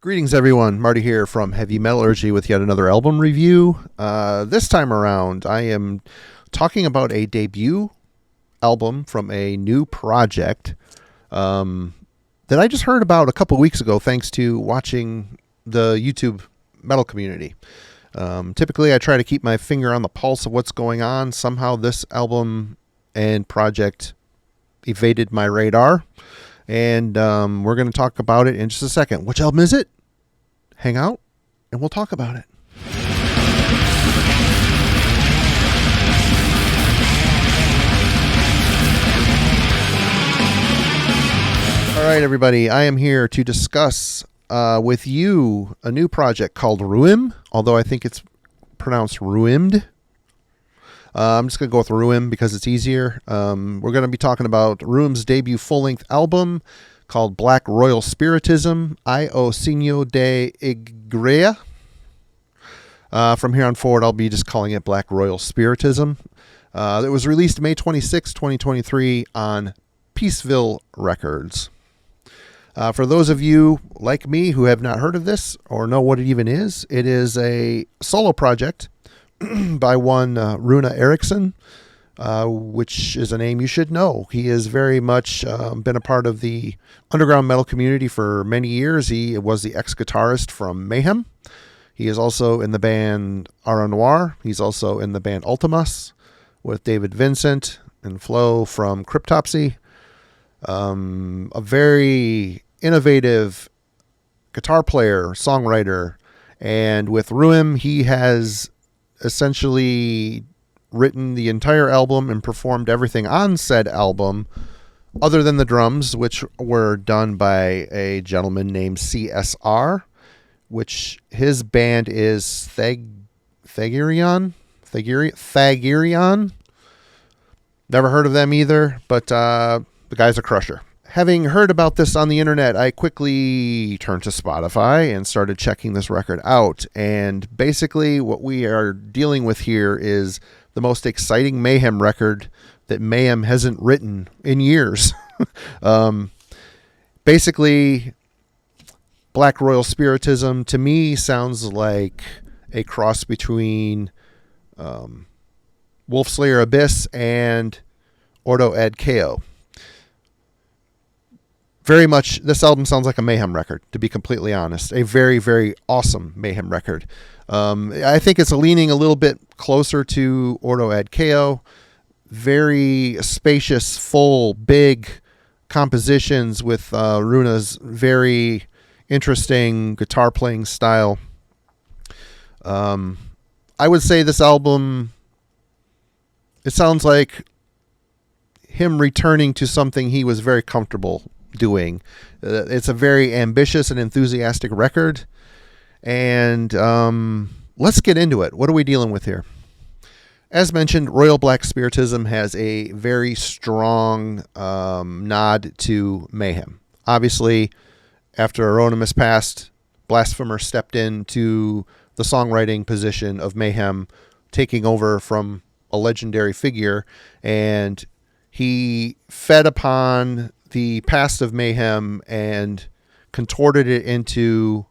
Greetings, everyone. Marty here from Heavy Metallurgy with yet another album review. This time around, I am talking about a debut album from a new project that I just heard about a couple weeks ago thanks to watching the YouTube metal community. Typically, I try to keep my finger on the pulse of what's going on. Somehow this album and project evaded my radar. And we're going to talk about it in just a second. Which album is it? Hang out, and we'll talk about it. All right, everybody. I am here to discuss with you a new project called Ruïm, although I think it's pronounced Ruïmed. I'm just going to go with Ruïm because it's easier. We're going to be talking about Ruïm's debut full-length album called Black Royal Spiritism, Sino da Igreja. From here on forward, I'll be just calling it Black Royal Spiritism. It was released May 26, 2023 on Peaceville Records. For those of you like me who have not heard of this or know what it even is, it is a solo project by one Rune Eriksen, which is a name you should know. He has very much been a part of the underground metal community for many years. He was the ex-guitarist from Mayhem. He is also in the band Noir. He's also in the band Vltimas with David Vincent and Flo from Cryptopsy. A very innovative guitar player, songwriter, and with Ruïm, he has essentially written the entire album and performed everything on said album other than the drums, which were done by a gentleman named CSR, which his band is Thagirion. Never heard of them either, but the guy's a crusher. Having heard about this on the internet, I quickly turned to Spotify and started checking this record out. And basically what we are dealing with here is the most exciting Mayhem record that Mayhem hasn't written in years. Basically, Black Royal Spiritism to me sounds like a cross between Wolfslayer Abyss and Ordo Ad Chaos. Very much, this album sounds like a Mayhem record, to be completely honest. A very, very awesome Mayhem record. I think it's leaning a little bit closer to Ordo Ad Chaos. Very spacious, full, big compositions with Rune's very interesting guitar playing style. I would say this album, it sounds like him returning to something he was very comfortable doing. It's a very ambitious and enthusiastic record, and let's get into it. What are we dealing with here? As mentioned, Royal Black Spiritism has a very strong nod to Mayhem. Obviously, after Euronymous passed, Blasphemer stepped into the songwriting position of Mayhem, taking over from a legendary figure, and he fed upon the past of Mayhem and contorted it into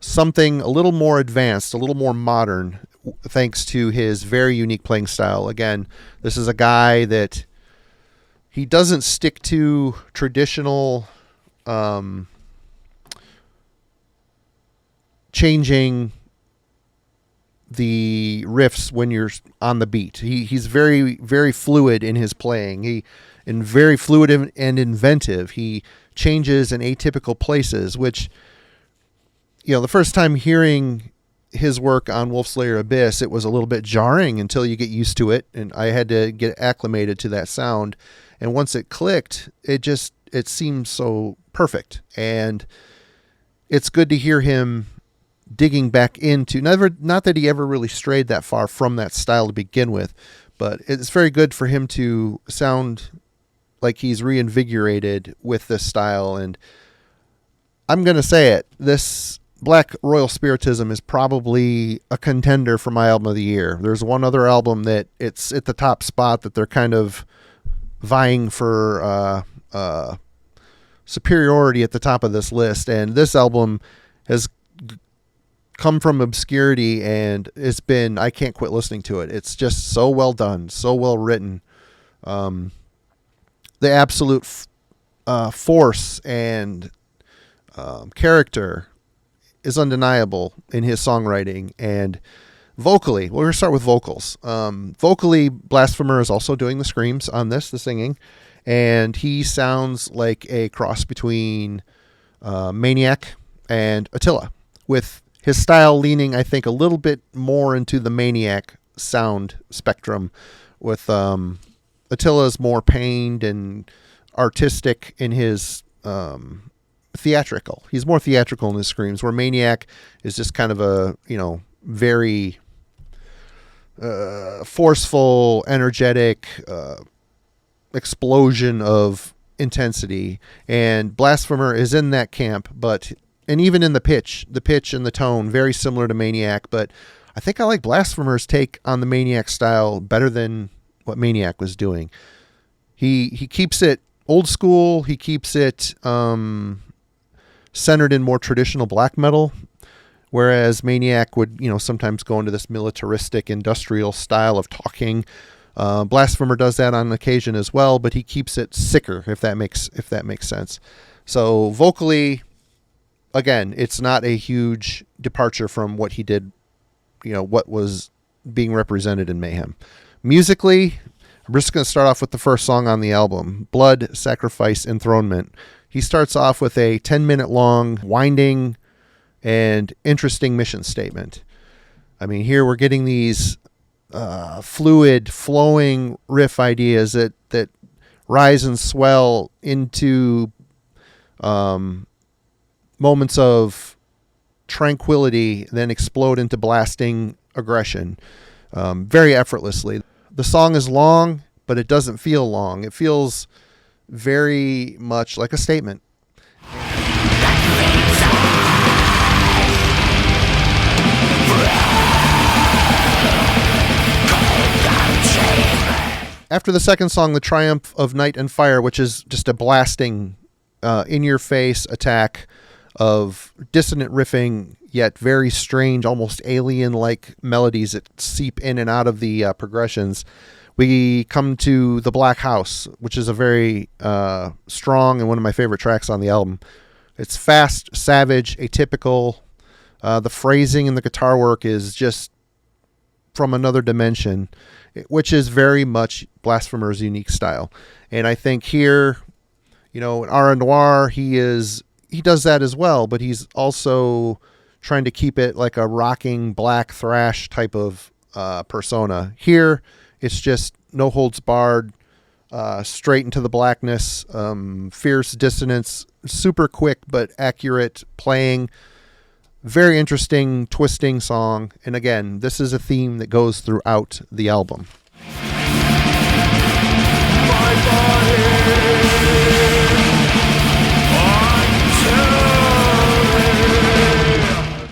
something a little more advanced, a little more modern, thanks to his very unique playing style. Again, this is a guy that he doesn't stick to traditional changing the riffs when you're on the beat. He's very, very fluid in his playing. And very fluid and inventive. He changes in atypical places, which, the first time hearing his work on Wolfslayer Abyss, it was a little bit jarring until you get used to it, and I had to get acclimated to that sound. And once it clicked, it seemed so perfect. And it's good to hear him digging back into, not that he ever really strayed that far from that style to begin with, but it's very good for him to sound like he's reinvigorated with this style. And I'm going to say it, this Black Royal Spiritism is probably a contender for my album of the year. There's one other album that it's at the top spot that they're kind of vying for superiority at the top of this list. And this album has come from obscurity, and I can't quit listening to it. It's just so well done, so well written. The absolute force and character is undeniable in his songwriting. And vocally, we're going to start with vocals. Vocally, Blasphemer is also doing the screams on this, the singing, and he sounds like a cross between Maniac and Attila, with his style leaning, I think, a little bit more into the Maniac sound spectrum, with Attila's more pained and artistic in his theatrical. He's more theatrical in his screams, where Maniac is just kind of a, very forceful, energetic explosion of intensity. And Blasphemer is in that camp, and even in the pitch and the tone, very similar to Maniac. But I think I like Blasphemer's take on the Maniac style better than what Maniac was doing. He keeps it old school. He keeps it centered in more traditional black metal, whereas Maniac would, sometimes go into this militaristic industrial style of talking. Blasphemer does that on occasion as well, but he keeps it sicker, if that makes sense. So vocally, again, it's not a huge departure from what he did, what was being represented in Mayhem. Musically, I'm just going to start off with the first song on the album, Blood, Sacrifice, Enthronement. He starts off with a 10-minute long, winding and interesting mission statement. I mean, here we're getting these fluid, flowing riff ideas that rise and swell into moments of tranquility, then explode into blasting aggression very effortlessly. The song is long, but it doesn't feel long. It feels very much like a statement. After the second song, The Triumph of Night and Fire, which is just a blasting, in-your-face attack of dissonant riffing, yet very strange, almost alien-like melodies that seep in and out of the progressions, we come to The Black House, which is a very strong and one of my favorite tracks on the album. It's fast, savage, atypical. The phrasing and the guitar work is just from another dimension, which is very much Blasphemer's unique style. And I think here, in R and Noir, he does that as well, but he's also trying to keep it like a rocking black thrash type of persona. Here, it's just no holds barred, straight into the blackness, fierce dissonance, super quick but accurate playing. Very interesting, twisting song. And again, this is a theme that goes throughout the album.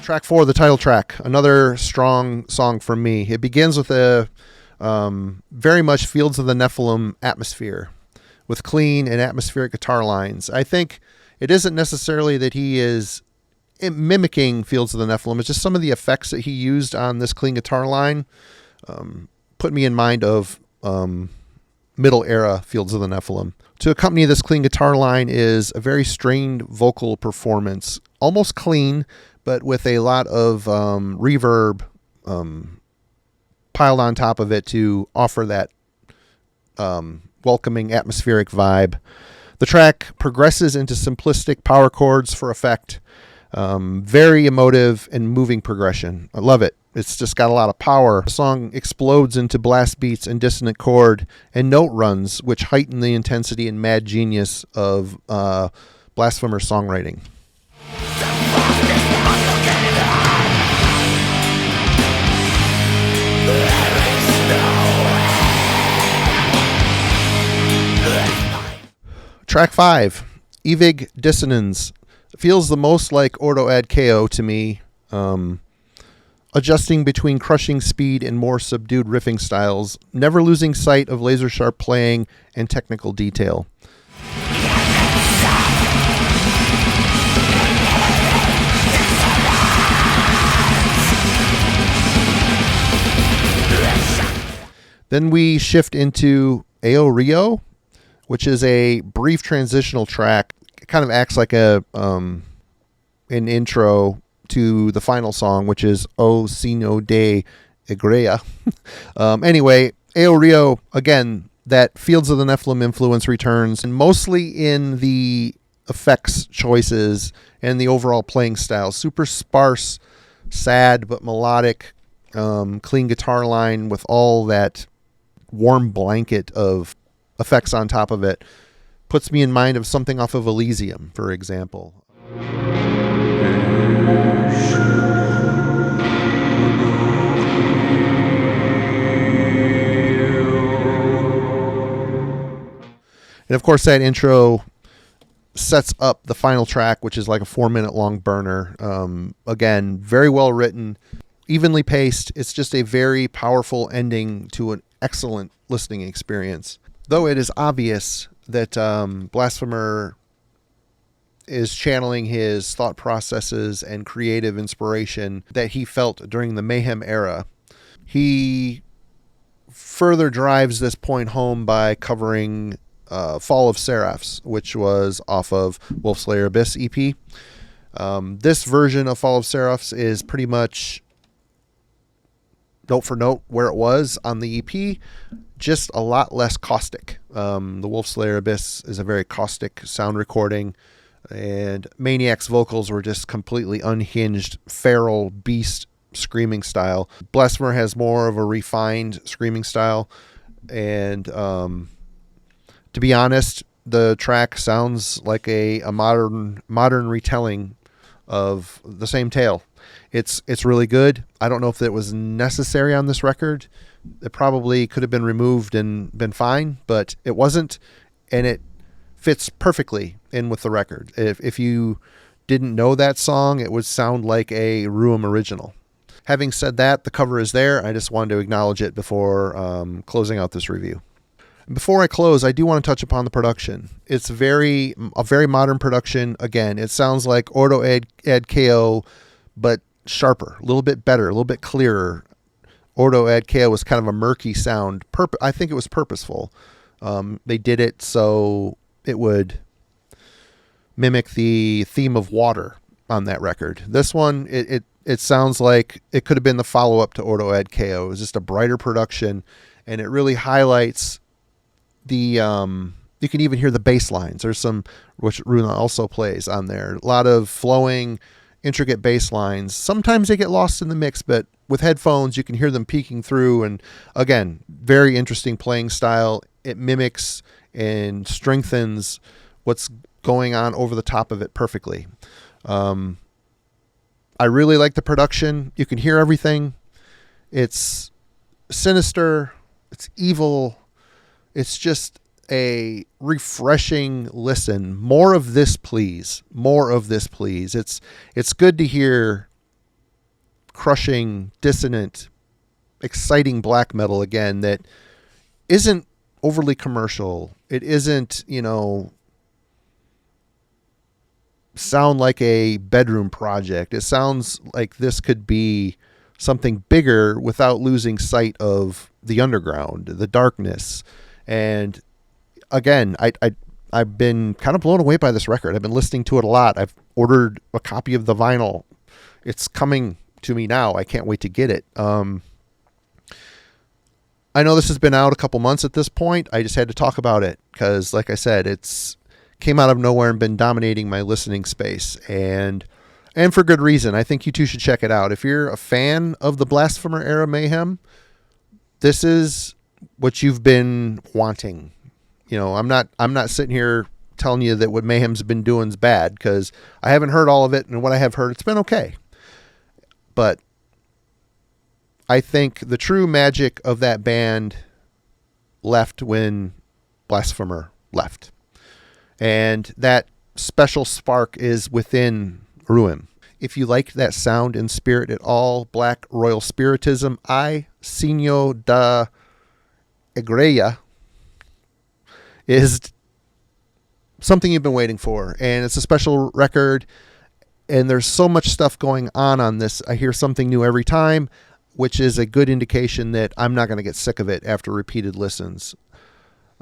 Track 4, the title track, another strong song for me. It begins with a very much Fields of the Nephilim atmosphere with clean and atmospheric guitar lines. I think it isn't necessarily that he is mimicking Fields of the Nephilim. It's just some of the effects that he used on this clean guitar line put me in mind of middle era Fields of the Nephilim. To accompany this clean guitar line is a very strained vocal performance, almost clean, but with a lot of reverb piled on top of it to offer that welcoming atmospheric vibe. The track progresses into simplistic power chords for effect. Very emotive and moving progression. I love it. It's just got a lot of power. The song explodes into blast beats and dissonant chord and note runs, which heighten the intensity and mad genius of Blasphemer's songwriting. Track 5, Evig Dissonance. Feels the most like Ordo Ad Chaos to me, adjusting between crushing speed and more subdued riffing styles, never losing sight of laser-sharp playing and technical detail. Then we shift into Ao Rio, which is a brief transitional track. It kind of acts like an intro to the final song, which is O Sino da Igreja. Anyway, Ao Rio, again, that Fields of the Nephilim influence returns, and mostly in the effects choices and the overall playing style. Super sparse, sad but melodic, clean guitar line with all that warm blanket of effects on top of it. Puts me in mind of something off of Elysium, for example. And of course, that intro sets up the final track, which is like a 4-minute long burner. Again, very well written, evenly paced. It's just a very powerful ending to an excellent listening experience. Though it is obvious that Blasphemer is channeling his thought processes and creative inspiration that he felt during the Mayhem era. He further drives this point home by covering Fall of Seraphs, which was off of Wolfslayer Abyss EP. This version of Fall of Seraphs is pretty much note for note where it was on the EP, just a lot less caustic. The Wolfslayer Abyss is a very caustic sound recording, and Maniac's vocals were just completely unhinged, feral beast screaming style. Blasphemer has more of a refined screaming style, and to be honest, the track sounds like a modern retelling of the same tale. It's really good. I don't know if it was necessary on this record. It probably could have been removed and been fine, but it wasn't, and it fits perfectly in with the record. If you didn't know that song, it would sound like a Ruïm original. Having said that, the cover is there. I just wanted to acknowledge it before closing out this review. Before I close, I do want to touch upon the production. It's a very modern production. Again, it sounds like Ordo ad KO, but sharper, a little bit better, a little bit clearer. Ordo ad KO was kind of a murky sound. I think it was purposeful. They did it so it would mimic the theme of water on that record. This one, it sounds like it could have been the follow-up to Ordo ad KO. It was just a brighter production, and it really highlights the you can even hear the bass lines. There's some, which Rune also plays on there, a lot of flowing, intricate bass lines. Sometimes they get lost in the mix, but with headphones you can hear them peeking through. And again, very interesting playing style. It mimics and strengthens what's going on over the top of it perfectly. I really like the production. You can hear everything. It's sinister, it's evil. It's just a refreshing listen. More of this, please. More of this, please. It's good to hear crushing, dissonant, exciting black metal again that isn't overly commercial. It isn't, sound like a bedroom project. It sounds like this could be something bigger without losing sight of the underground, the darkness. And again, I've been kind of blown away by this record. I've been listening to it a lot. I've ordered a copy of the vinyl. It's coming to me now. I can't wait to get it. I know this has been out a couple months at this point. I just had to talk about it because, like I said, it's came out of nowhere and been dominating my listening space, and for good reason. I think you two should check it out. If you're a fan of the Blasphemer era Mayhem, this is what you've been wanting. I'm not sitting here telling you that what Mayhem's been doing is bad, because I haven't heard all of it, and what I have heard, it's been okay. But I think the true magic of that band left when Blasphemer left. And that special spark is within Ruïm. If you like that sound and spirit at all, Black Royal Spiritism, Sino da Igreja is something you've been waiting for, and it's a special record, and there's so much stuff going on this. I hear something new every time. which is a good indication that I'm not going to get sick of it after repeated listens.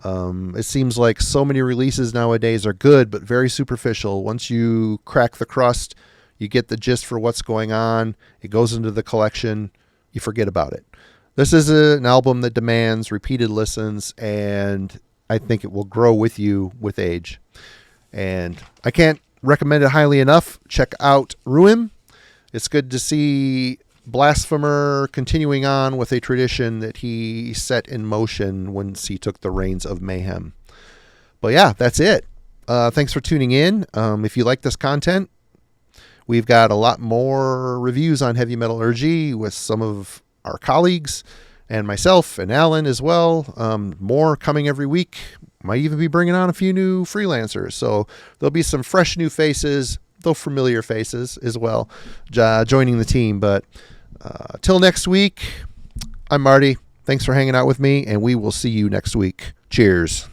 It seems like so many releases nowadays are good, but very superficial. Once you crack the crust, you get the gist for what's going on. It goes into the collection. You forget about it. This is an album that demands repeated listens, and I think it will grow with you with age. And I can't recommend it highly enough. Check out Ruïm. It's good to see Blasphemer continuing on with a tradition that he set in motion once he took the reins of Mayhem. But yeah, that's it. Thanks for tuning in. If you like this content, we've got a lot more reviews on Heavy Metallurgy with some of our colleagues and myself and Alan as well. More coming every week. Might even be bringing on a few new freelancers. So there'll be some fresh new faces, though familiar faces as well, joining the team. But till next week, I'm Marty. Thanks for hanging out with me, and we will see you next week. Cheers.